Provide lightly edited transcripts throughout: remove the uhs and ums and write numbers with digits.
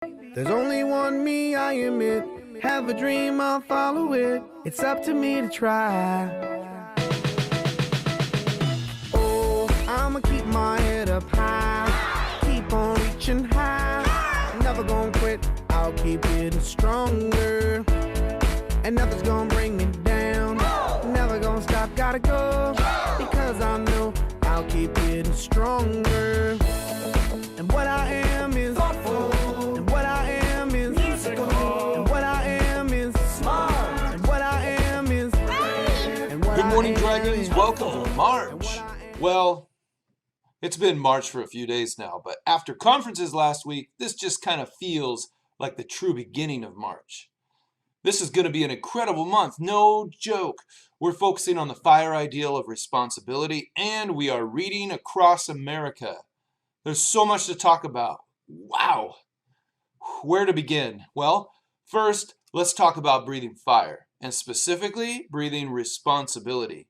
There's only one me, I admit. Have a dream, I'll follow it. It's up to me to try. Oh, I'ma keep my head up high. Keep on reaching high. Never gonna quit, I'll keep getting stronger. And nothing's gonna bring me down. Never gonna stop, gotta go. Because I know I'll keep getting stronger. And what I am is thoughtful. And what I am is musical. And what I am is smart. And what I am is Good morning, Dragons. Welcome to March. Well, it's been March for a few days now, but after conferences last week, this just kind of feels like the true beginning of March. This is going to be an incredible month, no joke. We're focusing on the FIRE ideal of responsibility, and we are reading across America. There's so much to talk about. Wow. Where to begin? Well, first, let's talk about breathing fire, and specifically, breathing responsibility.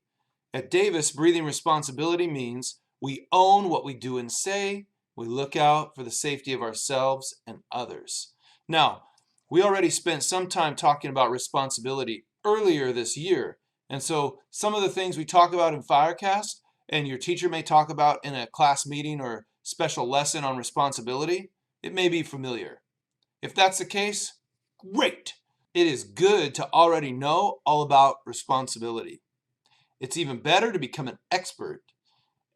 At Davis, breathing responsibility means we own what we do and say. We look out for the safety of ourselves and others. Now, we already spent some time talking about responsibility earlier this year. And so some of the things we talk about in FireCast and your teacher may talk about in a class meeting or special lesson on responsibility, it may be familiar. If that's the case, great. It is good to already know all about responsibility. It's even better to become an expert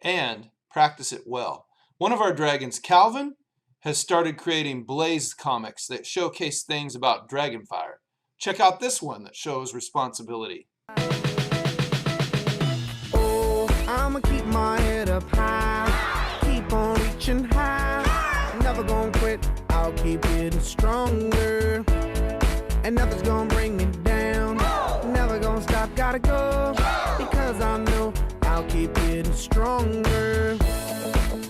and practice it well. One of our dragons, Calvin, has started creating Blaze comics that showcase things about Dragonfire. Check out this one that shows responsibility. oh, I'ma keep my head up high. Keep on reaching high. Never gonna quit, I'll keep getting stronger. And nothing's gonna bring me down. Never gonna stop, gotta go. Because I know I'll keep getting stronger.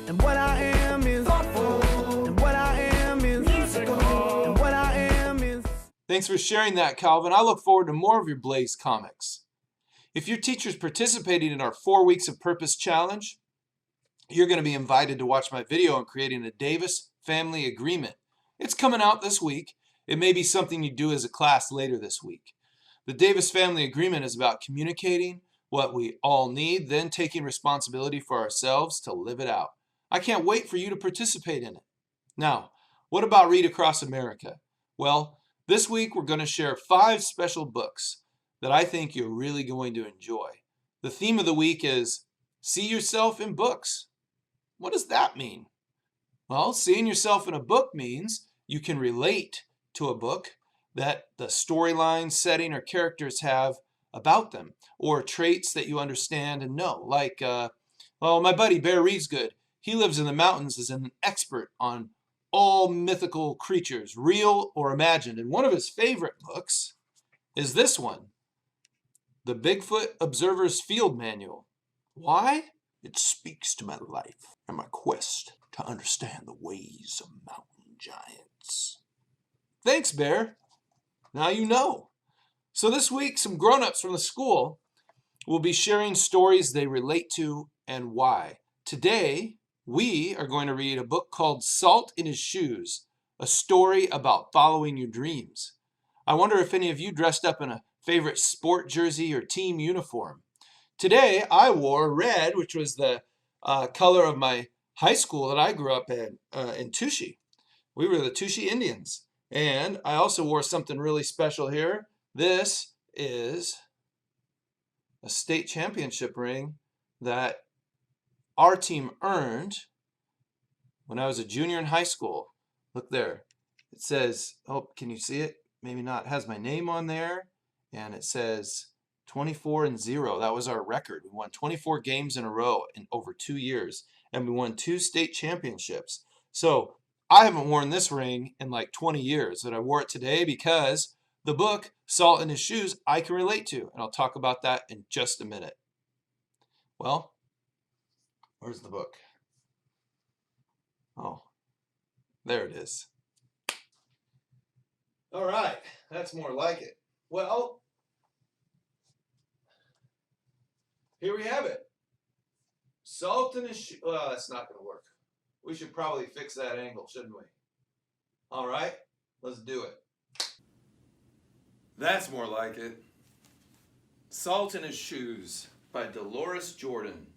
And what I am is thoughtful. And what I am is musical. And what I am is... Thanks for sharing that, Calvin. I look forward to more of your Blaze comics. If your teacher's participating in our 4 Weeks of Purpose Challenge, you're going to be invited to watch my video on creating a Davis Family Agreement. It's coming out this week. It may be something you do as a class later this week. The Davis Family Agreement is about communicating what we all need, then taking responsibility for ourselves to live it out. I can't wait for you to participate in it. Now, what about Read Across America? Well, this week we're going to share 5 special books that I think you're really going to enjoy. The theme of the week is See Yourself in Books. What does that mean? Well, seeing yourself in a book means you can relate to a book that the storyline, setting, or characters have about them, or traits that you understand and know. Like, my buddy Bear Reads Good. He lives in the mountains as an expert on all mythical creatures, real or imagined. And one of his favorite books is this one, The Bigfoot Observer's Field Manual. Why? It speaks to my life and my quest to understand the ways of mountain giants. Thanks, Bear. Now you know. So this week, some grown-ups from the school will be sharing stories they relate to and why. Today, we are going to read a book called Salt in His Shoes, a story about following your dreams. I wonder if any of you dressed up in a favorite sport jersey or team uniform. Today, I wore red, which was the color of my high school that I grew up in Touchy. We were the Touchy Indians. And I also wore something really special here. This is a state championship ring that our team earned when I was a junior in high school. Look there. It says, oh, can you see it? Maybe not. It has my name on there. And it says 24-0. That was our record. We won 24 games in a row in over 2 years. And we won 2 state championships. So I haven't worn this ring in like 20 years, but I wore it today because the book, Salt in His Shoes, I can relate to. And I'll talk about that in just a minute. Well, where's the book? Oh, there it is. All right, that's more like it. Well, here we have it. Salt in His Shoes. Well, that's not going to work. We should probably fix that angle, shouldn't we? All right, let's do it. That's more like it. Salt in His Shoes by Dolores Jordan.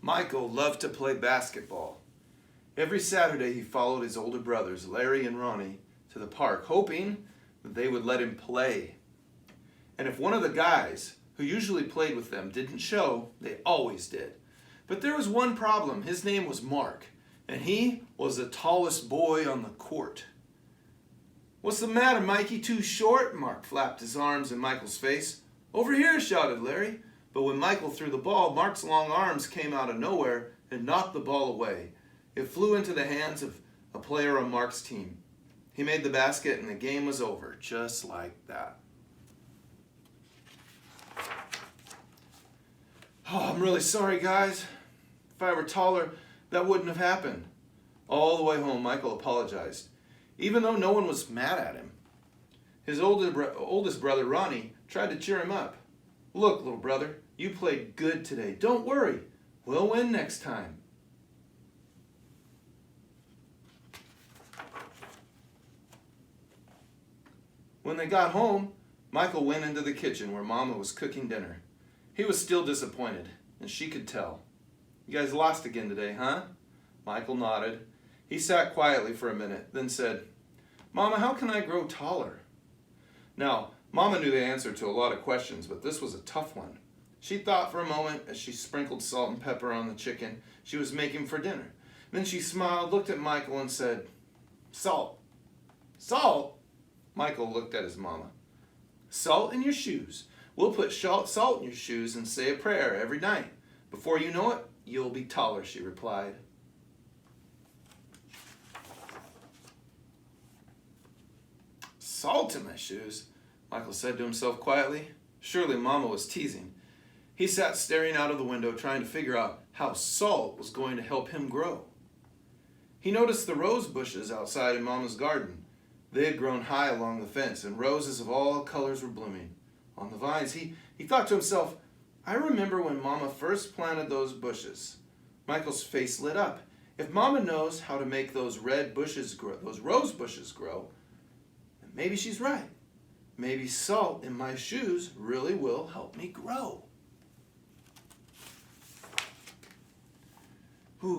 Michael loved to play basketball. Every Saturday he followed his older brothers, Larry and Ronnie, to the park, hoping that they would let him play. And if one of the guys who usually played with them didn't show, they always did. But there was one problem. His name was Mark, and he was the tallest boy on the court. "What's the matter, Mikey? Too short?" Mark flapped his arms in Michael's face. "Over here," shouted Larry. But when Michael threw the ball, Mark's long arms came out of nowhere and knocked the ball away. It flew into the hands of a player on Mark's team. He made the basket and the game was over, just like that. "Oh, I'm really sorry, guys. If I were taller, that wouldn't have happened." All the way home, Michael apologized, even though no one was mad at him. His oldest brother, Ronnie, tried to cheer him up. "Look, little brother, you played good today. Don't worry. We'll win next time." When they got home, Michael went into the kitchen where Mama was cooking dinner. He was still disappointed, and she could tell. "You guys lost again today, huh?" Michael nodded. He sat quietly for a minute, then said, "Mama, how can I grow taller?" Now, Mama knew the answer to a lot of questions, but this was a tough one. She thought for a moment as she sprinkled salt and pepper on the chicken she was making for dinner. Then she smiled, looked at Michael, and said, "Salt." "Salt?" Michael looked at his mama. "Salt in your shoes. We'll put salt in your shoes and say a prayer every night. Before you know it, you'll be taller," she replied. "Salt in my shoes?" Michael said to himself quietly. Surely Mama was teasing. He sat staring out of the window, trying to figure out how salt was going to help him grow. He noticed the rose bushes outside in Mama's garden. They had grown high along the fence, and roses of all colors were blooming on the vines. He thought to himself, "I remember when Mama first planted those bushes." Michael's face lit up. If Mama knows how to make those rose bushes grow, then maybe she's right. Maybe salt in my shoes really will help me grow.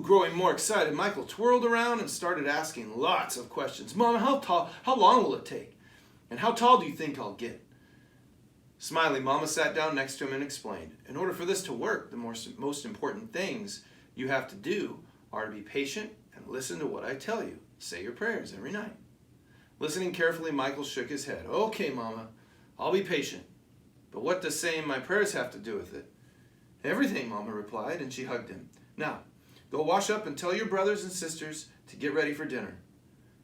Growing more excited, Michael twirled around and started asking lots of questions. "Mama, how long will it take? And how tall do you think I'll get?" Smiling, Mama sat down next to him and explained, "In order for this to work, the most important things you have to do are to be patient and listen to what I tell you. Say your prayers every night." Listening carefully, Michael shook his head. "Okay, Mama, I'll be patient. But what does saying my prayers have to do with it?" "Everything," Mama replied, and she hugged him. "Now, go wash up and tell your brothers and sisters to get ready for dinner."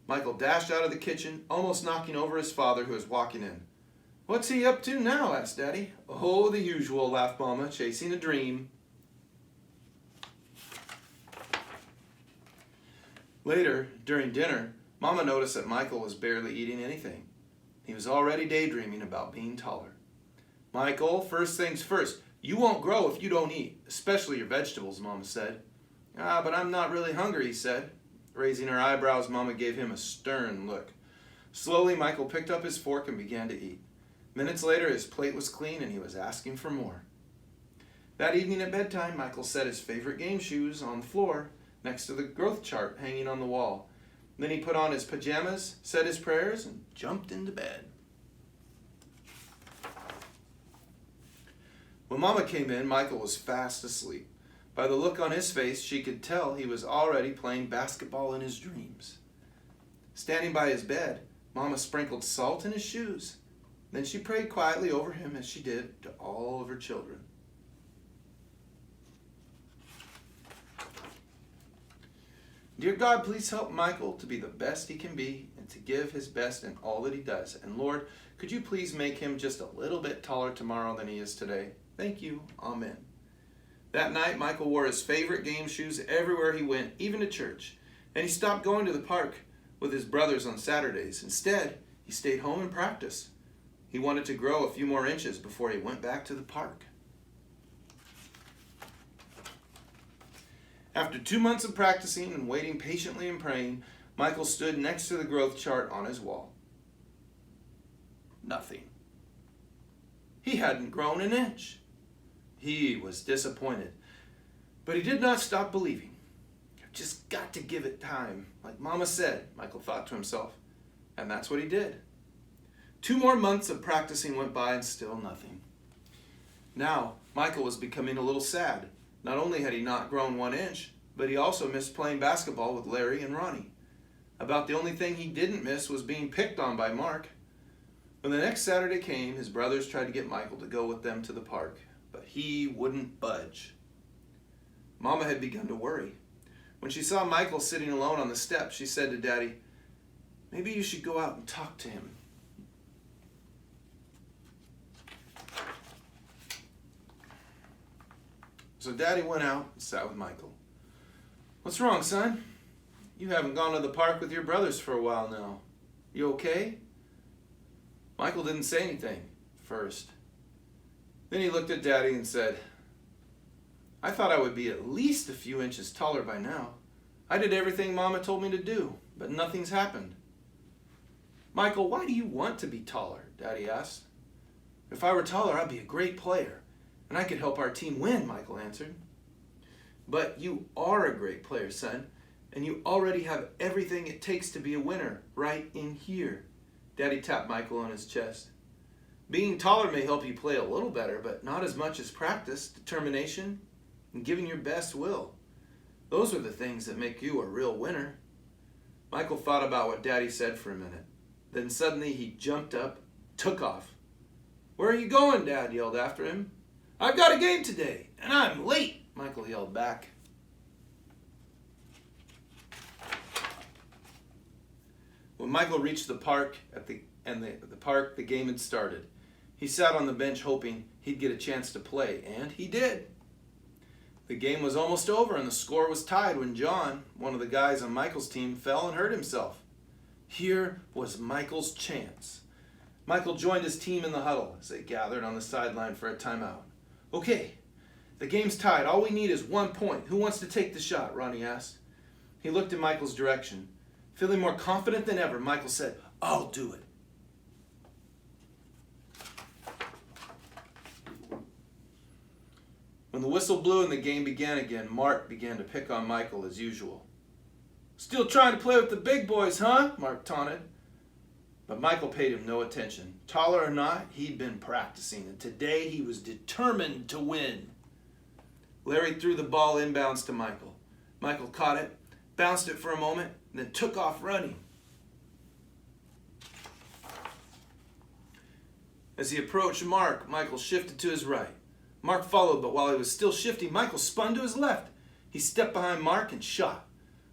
Michael dashed out of the kitchen, almost knocking over his father, who was walking in. "What's he up to now?" asked Daddy. "Oh, the usual," laughed Mama, "chasing a dream." Later, during dinner, Mama noticed that Michael was barely eating anything. He was already daydreaming about being taller. "Michael, first things first, you won't grow if you don't eat, especially your vegetables," Mama said. But I'm not really hungry," he said. Raising her eyebrows, Mama gave him a stern look. Slowly, Michael picked up his fork and began to eat. Minutes later, his plate was clean and he was asking for more. That evening at bedtime, Michael set his favorite game shoes on the floor next to the growth chart hanging on the wall. Then he put on his pajamas, said his prayers, and jumped into bed. When Mama came in, Michael was fast asleep. By the look on his face, she could tell he was already playing basketball in his dreams. Standing by his bed, Mama sprinkled salt in his shoes. Then she prayed quietly over him as she did to all of her children. Dear God, please help Michael to be the best he can be and to give his best in all that he does. And Lord, could you please make him just a little bit taller tomorrow than he is today? Thank you. Amen. That night, Michael wore his favorite game shoes everywhere he went, even to church. And he stopped going to the park with his brothers on Saturdays. Instead, He stayed home and practiced. He wanted to grow a few more inches before he went back to the park. After 2 months of practicing and waiting patiently and praying, Michael stood next to the growth chart on his wall. Nothing. He hadn't grown an inch. He was disappointed, but he did not stop believing. I've just got to give it time. Like Mama said, Michael thought to himself, and that's what he did. 2 more months of practicing went by and still nothing. Now, Michael was becoming a little sad. Not only had he not grown 1 inch, but he also missed playing basketball with Larry and Ronnie. About the only thing he didn't miss was being picked on by Mark. When the next Saturday came, his brothers tried to get Michael to go with them to the park, but he wouldn't budge. Mama had begun to worry. When she saw Michael sitting alone on the steps, she said to Daddy, "Maybe you should go out and talk to him." So Daddy went out and sat with Michael. "What's wrong, son? You haven't gone to the park with your brothers for a while now. You okay?" Michael didn't say anything first. Then he looked at Daddy and said, "I thought I would be at least a few inches taller by now. I did everything Mama told me to do, but nothing's happened." "Michael, why do you want to be taller?" Daddy asked. "If I were taller, I'd be a great player, and I could help our team win," Michael answered. "But you are a great player, son, and you already have everything it takes to be a winner right in here." Daddy tapped Michael on his chest. "Being taller may help you play a little better, but not as much as practice, determination, and giving your best will. Those are the things that make you a real winner." Michael thought about what Daddy said for a minute. Then suddenly he jumped up, took off. "Where are you going?" Dad yelled after him. "I've got a game today, and I'm late," Michael yelled back. When Michael reached the park, the game had started. He sat on the bench hoping he'd get a chance to play, and he did. The game was almost over and the score was tied when John, one of the guys on Michael's team, fell and hurt himself. Here was Michael's chance. Michael joined his team in the huddle as they gathered on the sideline for a timeout. "Okay, the game's tied. All we need is 1 point. Who wants to take the shot?" Ronnie asked. He looked in Michael's direction. Feeling more confident than ever, Michael said, "I'll do it." When the whistle blew and the game began again, Mark began to pick on Michael as usual. "Still trying to play with the big boys, huh?" Mark taunted. But Michael paid him no attention. Taller or not, he'd been practicing, and today he was determined to win. Larry threw the ball inbounds to Michael. Michael caught it, bounced it for a moment, and then took off running. As he approached Mark, Michael shifted to his right. Mark followed, but while he was still shifting, Michael spun to his left. He stepped behind Mark and shot.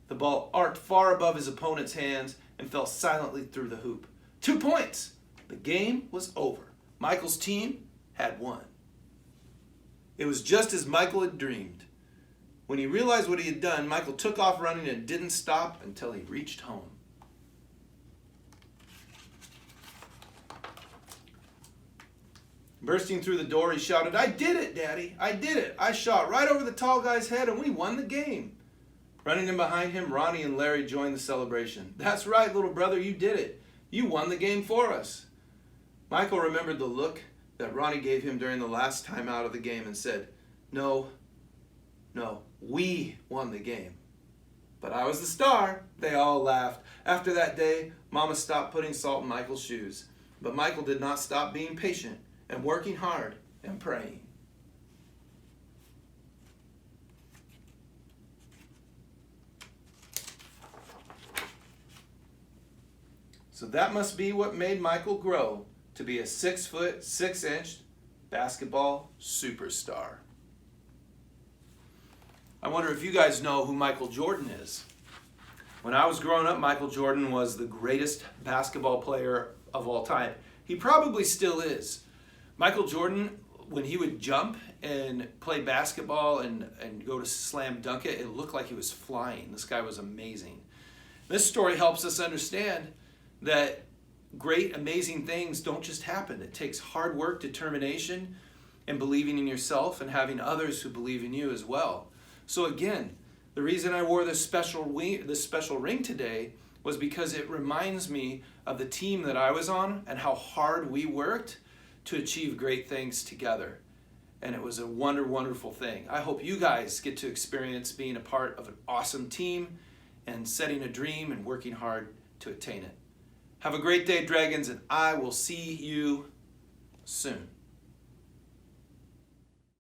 The ball arced far above his opponent's hands and fell silently through the hoop. 2 points! The game was over. Michael's team had won. It was just as Michael had dreamed. When he realized what he had done, Michael took off running and didn't stop until he reached home. Bursting through the door, he shouted, "I did it, Daddy! I did it! I shot right over the tall guy's head and we won the game!" Running in behind him, Ronnie and Larry joined the celebration. "That's right, little brother, you did it! You won the game for us!" Michael remembered the look that Ronnie gave him during the last time out of the game and said, No, we won the game. But I was the star." They all laughed. After that day, Mama stopped putting salt in Michael's shoes. But Michael did not stop being patient and working hard and praying. So that must be what made Michael grow to be a 6 6 inch basketball superstar. I wonder if you guys know who Michael Jordan is. When I was growing up, Michael Jordan was the greatest basketball player of all time. He probably still is. Michael Jordan, when he would jump and play basketball and go to slam dunk it, it looked like he was flying. This guy was amazing. This story helps us understand that great, amazing things don't just happen. It takes hard work, determination, and believing in yourself and having others who believe in you as well. So again, the reason I wore this special ring today was because it reminds me of the team that I was on and how hard we worked to achieve great things together. And it was a wonderful thing. I hope you guys get to experience being a part of an awesome team and setting a dream and working hard to attain it. Have a great day, Dragons, and I will see you soon.